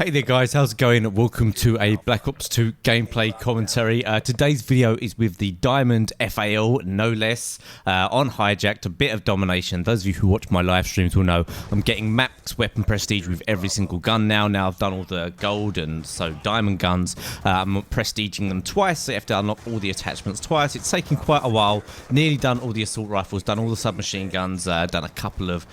Hey there guys, how's it going? Welcome to a Black Ops 2 gameplay commentary. Today's video is with the Diamond FAL, no less, on Hijacked, a bit of domination. Those of you who watch my live streams will know I'm getting max weapon prestige with every single gun now. Now I've done all the gold and so diamond guns. I'm prestiging them twice, so you have to unlock all the attachments twice. It's taken quite a while. Nearly done all the assault rifles, done all the submachine guns, done a couple of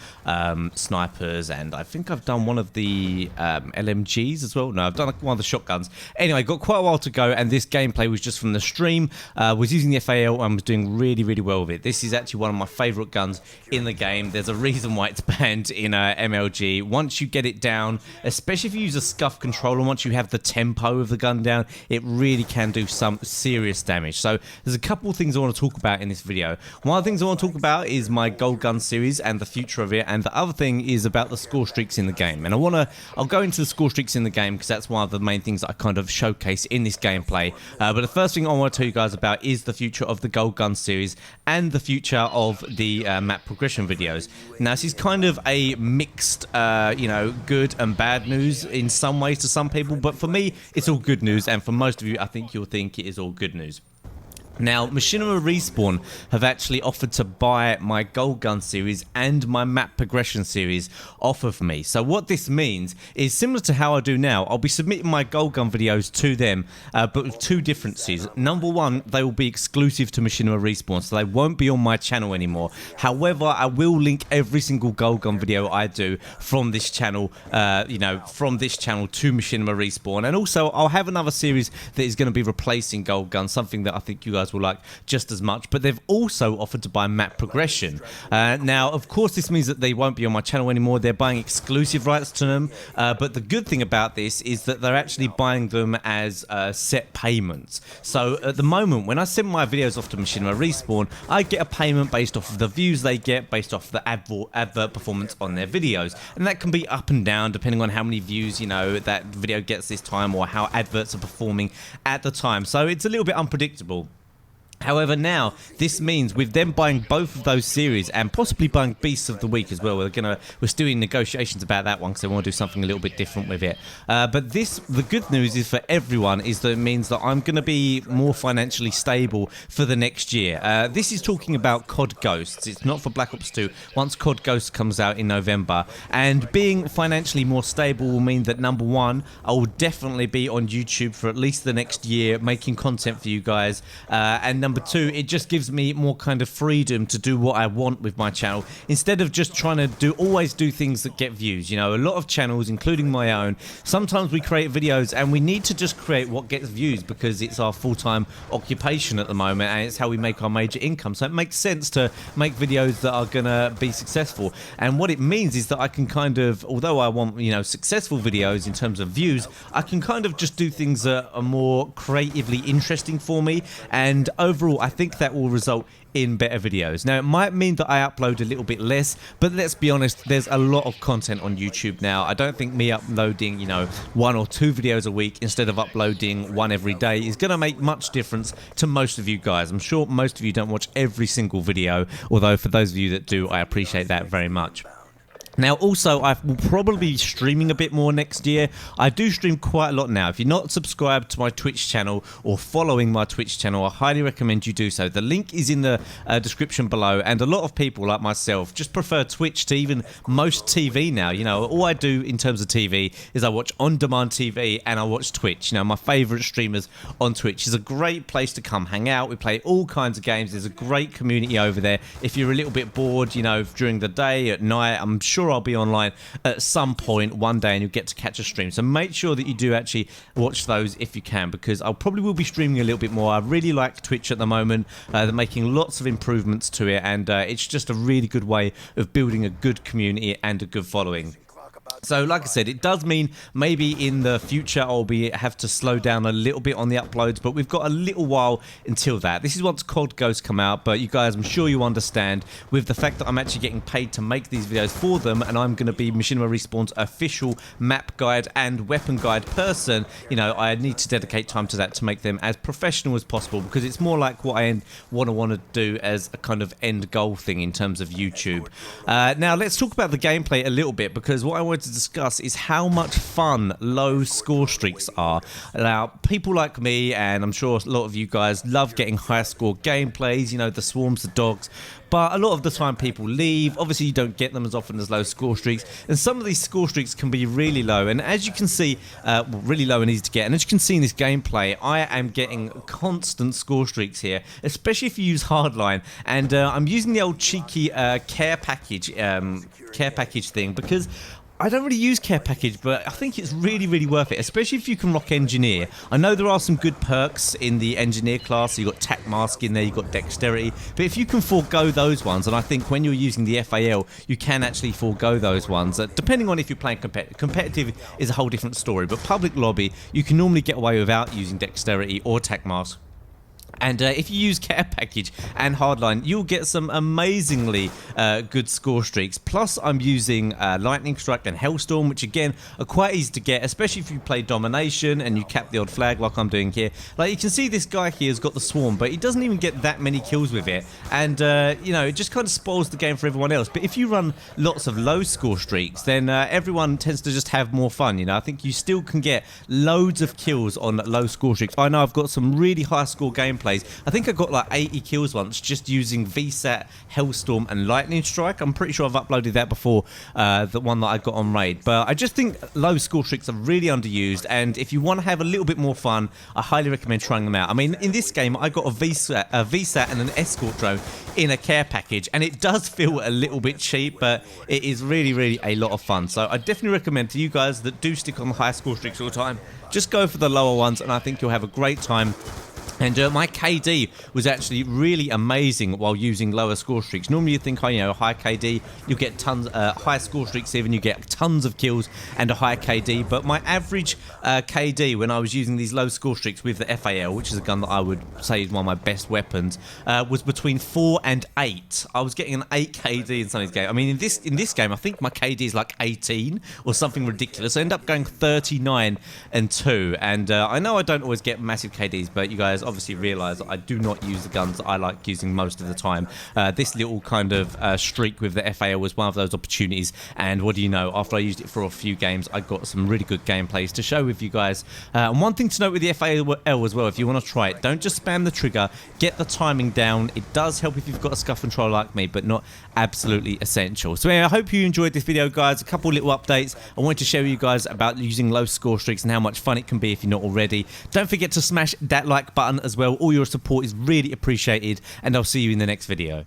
snipers, and I think I've done one of the LMGs as well. No, I've done one of the shotguns. Anyway, got quite a while to go, and this gameplay was just from the stream. Was using the FAL and was doing really well with it. This is actually one of my favourite guns in the game. There's a reason why it's banned in MLG. Once you get it down, especially if you use a scuff controller, once you have the tempo of the gun down, it really can do some serious damage. So there's a couple of things I want to talk about in this video. One of the things I want to talk about is my gold gun series and the future of it, and the other thing is about the score streaks in the game. And I'll go into the score streaks in the game because that's one of the main things that I kind of showcase in this gameplay. But the first thing I want to tell you guys about is the future of the gold gun series and the future of the map progression videos. Now this is kind of a mixed, good and bad news in some ways to some people, but for me it's all good news, and for most of you I think you'll think it is all good news. Now, Machinima Respawn have actually offered to buy my Gold Gun series and my map progression series off of me. So what this means is similar to how I do now. I'll be submitting my Gold Gun videos to them, but with two differences. Number one, they will be exclusive to Machinima Respawn, so they won't be on my channel anymore. However, I will link every single Gold Gun video I do from this channel, from this channel to Machinima Respawn. And also, I'll have another series that is going to be replacing Gold Gun, something that I think you guys will like just as much, but they've also offered to buy map progression. Now of course this means that they won't be on my channel anymore. They're buying exclusive rights to them, but the good thing about this is that they're actually buying them as set payments. So at the moment when I send my videos off to Machinima Respawn, I get a payment based off of the views they get, based off the advert performance on their videos, and that can be up and down depending on how many views that video gets this time or how adverts are performing at the time. So it's a little bit unpredictable. However, now this means with them buying both of those series and possibly buying Beasts of the Week as well, we're still in negotiations about that one because they want to do something a little bit different with it. But the good news is for everyone is that it means that I'm going to be more financially stable for the next year. This is talking about COD Ghosts. It's not for Black Ops 2. Once COD Ghosts comes out in November, and being financially more stable will mean that number one, I will definitely be on YouTube for at least the next year making content for you guys, and number two, it just gives me more kind of freedom to do what I want with my channel instead of just trying to always do things that get views. A lot of channels, including my own, sometimes we create videos and we need to just create what gets views because it's our full-time occupation at the moment and it's how we make our major income. So it makes sense to make videos that are gonna be successful. And what it means is that I can kind of, although I want successful videos in terms of views, I can kind of just do things that are more creatively interesting for me, and overall I think that will result in better videos. Now it might mean that I upload a little bit less, but let's be honest, there's a lot of content on YouTube now. I don't think me uploading one or two videos a week instead of uploading one every day is going to make much difference to most of you guys. I'm sure most of you don't watch every single video, although for those of you that do, I appreciate that very much. Now also, I will probably be streaming a bit more next year. I do stream quite a lot now. If you're not subscribed to my Twitch channel or following my Twitch channel, I highly recommend you do so. The link is in the description below, and a lot of people like myself just prefer Twitch to even most TV now. All I do in terms of TV is I watch on-demand TV and I watch Twitch. My favourite streamers on Twitch is a great place to come hang out. We play all kinds of games. There's a great community over there. If you're a little bit bored, during the day, at night, I'm sure I'll be online at some point one day and you'll get to catch a stream. So make sure that you do actually watch those if you can, because I probably will be streaming a little bit more. I really like Twitch at the moment. They're making lots of improvements to it, and it's just a really good way of building a good community and a good following. So like I said, it does mean maybe in the future I'll have to slow down a little bit on the uploads, but we've got a little while until that. This is once COD Ghosts come out, but you guys, I'm sure you understand, with the fact that I'm actually getting paid to make these videos for them, and I'm going to be Machinima Respawn's official map guide and weapon guide person, I need to dedicate time to that to make them as professional as possible, because it's more like what I want to do as a kind of end goal thing in terms of YouTube. Now let's talk about the gameplay a little bit, because what I wanted to discuss is how much fun low score streaks are. Now, people like me, and I'm sure a lot of you guys, love getting high score gameplays, you know, the swarms, the dogs. But a lot of the time people leave. Obviously, you don't get them as often as low score streaks. And some of these score streaks can be really low. And as you can see, really low and easy to get. And as you can see in this gameplay, I am getting constant score streaks here, especially if you use hardline. And I'm using the old cheeky care package thing because I don't really use care package, but I think it's really worth it, especially if you can rock engineer. I know there are some good perks in the engineer class. So you've got tac mask in there, you've got dexterity, but if you can forego those ones, and I think when you're using the FAL, you can actually forego those ones, depending on if you're playing competitive. Competitive is a whole different story, but public lobby, you can normally get away without using dexterity or tac mask. And if you use care package and hardline, you'll get some amazingly good score streaks. Plus, I'm using lightning strike and hellstorm, which again are quite easy to get, especially if you play domination and you cap the odd flag like I'm doing here. Like you can see, this guy here has got the swarm, but he doesn't even get that many kills with it. And you know, it just kind of spoils the game for everyone else. But if you run lots of low score streaks, then everyone tends to just have more fun. You know, I think you still can get loads of kills on low score streaks. I know I've got some really high score gameplay. I think I got like 80 kills once just using VSAT, Hellstorm and Lightning Strike. I'm pretty sure I've uploaded that before, the one that I got on Raid. But I just think low score streaks are really underused, and if you want to have a little bit more fun, I highly recommend trying them out. I mean, in this game, I got a VSAT and an escort drone in a care package, and it does feel a little bit cheap, but it is really a lot of fun. So I definitely recommend to you guys that do stick on the high score streaks all the time, just go for the lower ones, and I think you'll have a great time. And my KD was actually really amazing while using lower score streaks. Normally you think, oh, you know, high KD, you get tons, high score streaks even, you get tons of kills and a high KD. But my average KD when I was using these low score streaks with the FAL, which is a gun that I would say is one of my best weapons, was between 4 and 8. I was getting an 8 KD in some of these games. I mean, in this game, I think my KD is like 18 or something ridiculous. I end up going 39 and 2. And I know I don't always get massive KDs, but you guys obviously realize I do not use the guns that I like using most of the time. This little kind of streak with the FAL was one of those opportunities, and what do you know, after I used it for a few games, I got some really good gameplays to show with you guys. And one thing to note with the FAL as well, if you want to try it, don't just spam the trigger, get the timing down. It does help if you've got a scuff controller like me, but not absolutely essential. So anyway, I hope you enjoyed this video, guys. A couple little updates. I wanted to show you guys about using low score streaks and how much fun it can be if you're not already. Don't forget to smash that like button as well. All your support is really appreciated, and I'll see you in the next video.